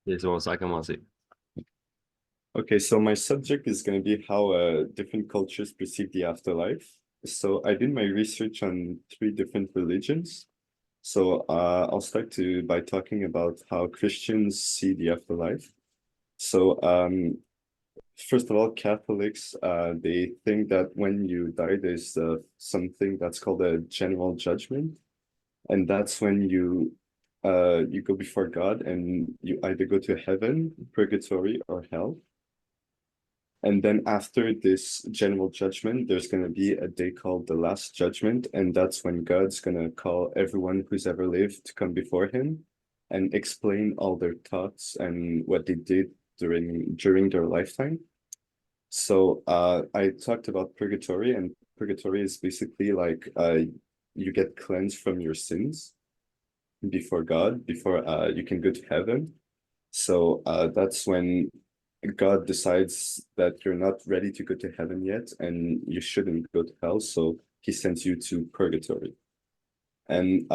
Et c'est bon, ça a commencé. Okay, so my subject is going to be how different cultures perceive the afterlife. So I did my research on three different religions. So I'll start by talking about how Christians see the afterlife. So first of all, Catholics they think that when you die, there's something that's called a general judgment, and that's when you go before God and you either go to heaven, purgatory, or hell. And then after this general judgment, there's going to be a day called the Last Judgment. And that's when God's going to call everyone who's ever lived to come before him and explain all their thoughts and what they did during their lifetime. So I talked about purgatory, and purgatory is basically like you get cleansed from your sins before God, before you can go to heaven. So that's when God decides that you're not ready to go to heaven yet and you shouldn't go to hell. So he sends you to purgatory. And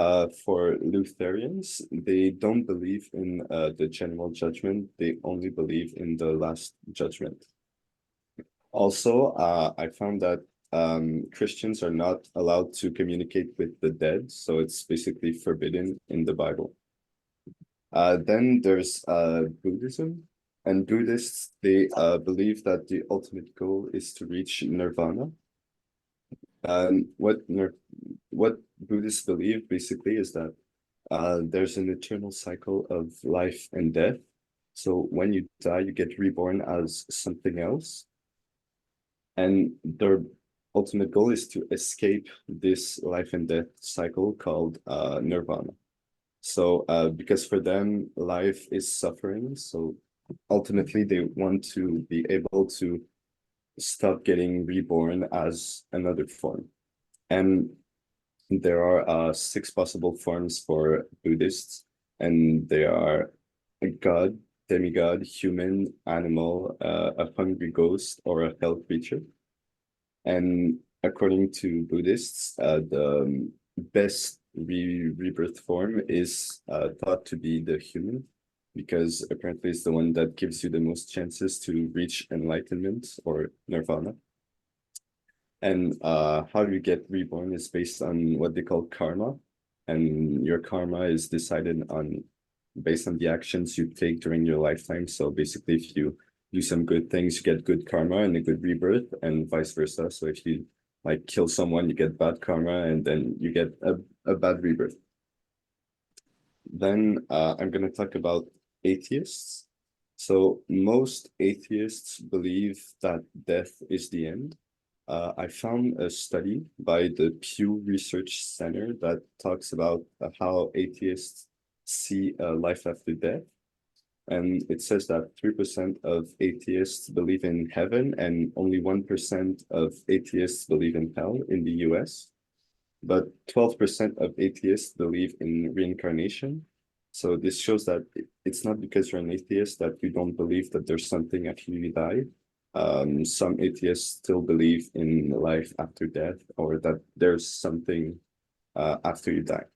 for Lutherans, they don't believe in the general judgment. They only believe in the last judgment. Also, I found that Christians are not allowed to communicate with the dead. So it's basically forbidden in the Bible. Then there's Buddhism, and Buddhists, they believe that the ultimate goal is to reach nirvana. And what Buddhists believe basically is that there's an eternal cycle of life and death. So when you die, you get reborn as something else. And their ultimate goal is to escape this life and death cycle called nirvana. So because for them, life is suffering. So ultimately, they want to be able to stop getting reborn as another form. And there are six possible forms for Buddhists, and they are a god, demigod, human, animal, a hungry ghost, or a hell creature. And according to Buddhists, the best rebirth form is thought to be the human, because apparently it's the one that gives you the most chances to reach enlightenment or nirvana. And how you get reborn is based on what they call karma. And your karma is decided on based on the actions you take during your lifetime. So basically, if you do some good things, you get good karma and a good rebirth, and vice versa. So if you like kill someone, you get bad karma, and then you get a bad rebirth. Then I'm going to talk about atheists. So most atheists believe that death is the end. I found a study by the Pew Research Center that talks about how atheists see life after death. And it says that 3% of atheists believe in heaven and only 1% of atheists believe in hell in the US. But 12% of atheists believe in reincarnation. So this shows that it's not because you're an atheist that you don't believe that there's something after you die. Some atheists still believe in life after death, or that there's something after you die.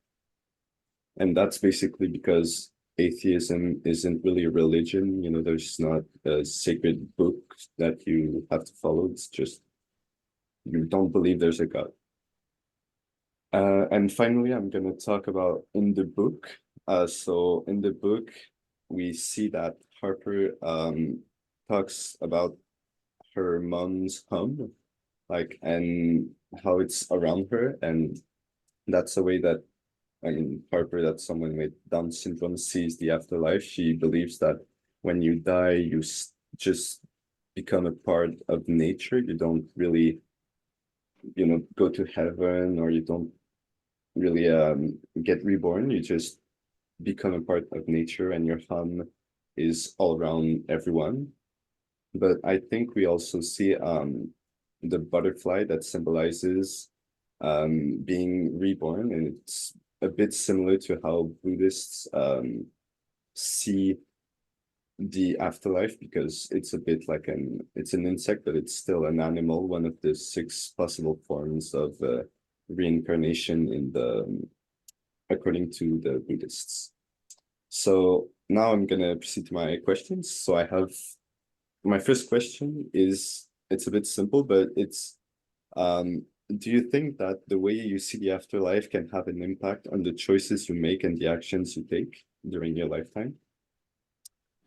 And that's basically because atheism isn't really a religion. You know, there's not a sacred book that you have to follow. It's just you don't believe there's a God. And finally, I'm going to talk about in the book. So in the book, we see that Harper talks about her mom's hum, like, and how it's around her. And that's a way that, I mean, Harper, that someone with Down syndrome, sees the afterlife. She believes that when you die, you just become a part of nature. You don't really, go to heaven, or you don't really get reborn. You just become a part of nature, and your hum is all around everyone. But I think we also see the butterfly that symbolizes being reborn, and it's a bit similar to how Buddhists see the afterlife, because it's a bit like it's an insect, but it's still an animal, one of the six possible forms of reincarnation according to the Buddhists. So now I'm gonna proceed to my questions. So I have my first question is it's a bit simple, but it's do you think that the way you see the afterlife can have an impact on the choices you make and the actions you take during your lifetime?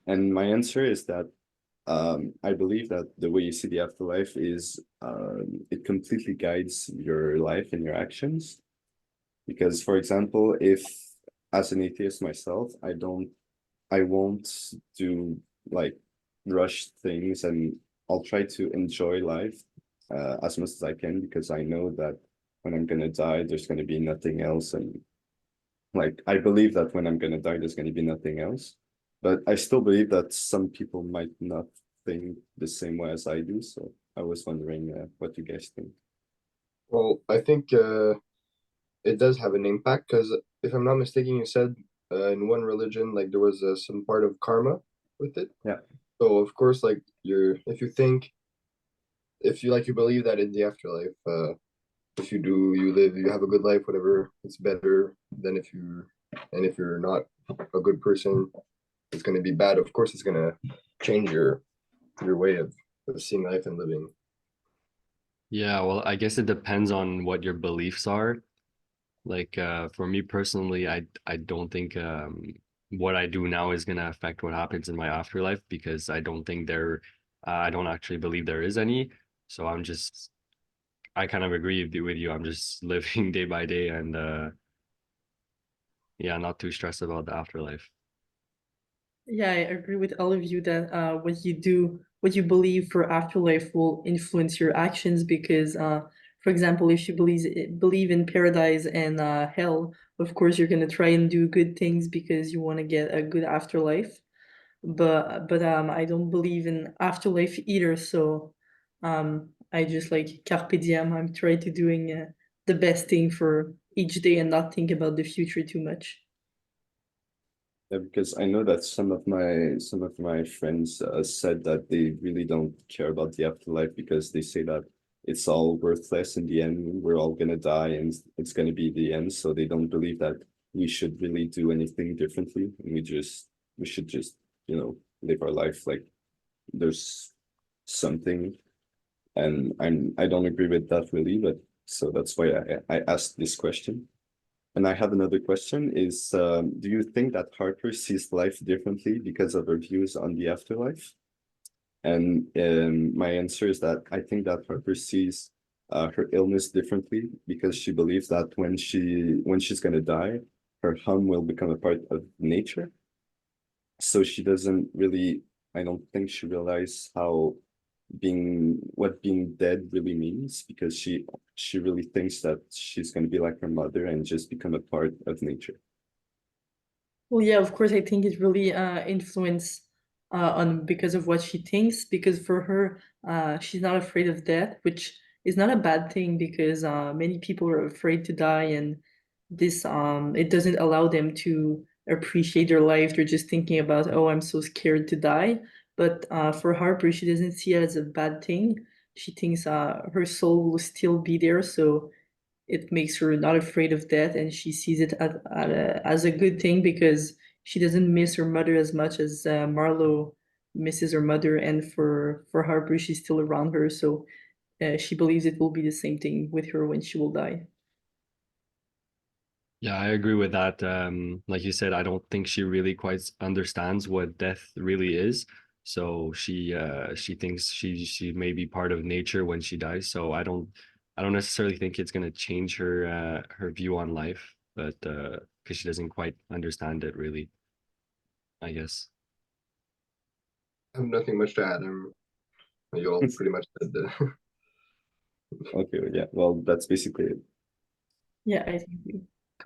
And my answer is that I believe that the way you see the afterlife is it completely guides your life and your actions. Because, for example, if as an atheist myself, I won't do like rush things, and I'll try to enjoy life as much as I can because I know that when I'm gonna die, there's gonna be nothing else, and like I believe that when I'm gonna die, there's gonna be nothing else. But I still believe that some people might not think the same way as I do. So I was wondering what you guys think. Well, I think it does have an impact because if I'm not mistaken, you said in one religion like there was some part of karma with it. Yeah. So of course, like if you think if you you believe that in the afterlife, if you do you live you have a good life, whatever, it's better than if you're not a good person, it's going to be bad. Of course, it's going to change your way of seeing life and living. Yeah, well, I guess it depends on what your beliefs are. Like for me personally, I don't think what I do now is gonna affect what happens in my afterlife because I don't think I don't actually believe there is any. So I kind of agree with you. I'm just living day by day and yeah, not too stressed about the afterlife. Yeah, I agree with all of you that what you do, what you believe for afterlife will influence your actions because, for example, if you believe in paradise and hell, of course you're gonna try and do good things because you want to get a good afterlife. But I don't believe in afterlife either, so I just like carpe diem. I'm trying to doing the best thing for each day and not think about the future too much. Yeah, because I know that some of my friends said that they really don't care about the afterlife because they say that it's all worthless in the end. We're all gonna die and it's gonna be the end. So they don't believe that we should really do anything differently. And we should just, live our life like there's something. And I don't agree with that really, but so that's why I asked this question. And I have another question is, do you think that Harper sees life differently because of her views on the afterlife? And my answer is that I think that Harper sees her illness differently because she believes that when she's gonna die, her hum will become a part of nature. So she doesn't really, I don't think she realizes what being dead really means because she really thinks that she's going to be like her mother and just become a part of nature. Well, yeah, of course, I think it really influence on because of what she thinks. Because for her, she's not afraid of death, which is not a bad thing because many people are afraid to die, and this it doesn't allow them to appreciate their life. They're just thinking about, oh, I'm so scared to die. But for Harper, she doesn't see it as a bad thing. She thinks her soul will still be there, so it makes her not afraid of death, and she sees it as a good thing because she doesn't miss her mother as much as Marlo misses her mother, and for Harper, she's still around her, so she believes it will be the same thing with her when she will die. Yeah, I agree with that. Like you said, I don't think she really quite understands what death really is. So she thinks she may be part of nature when she dies. So I don't necessarily think it's gonna change her view on life, but because she doesn't quite understand it really, I guess. I have nothing much to add. You all pretty much said the Okay, yeah, well, that's basically it. Yeah, I think.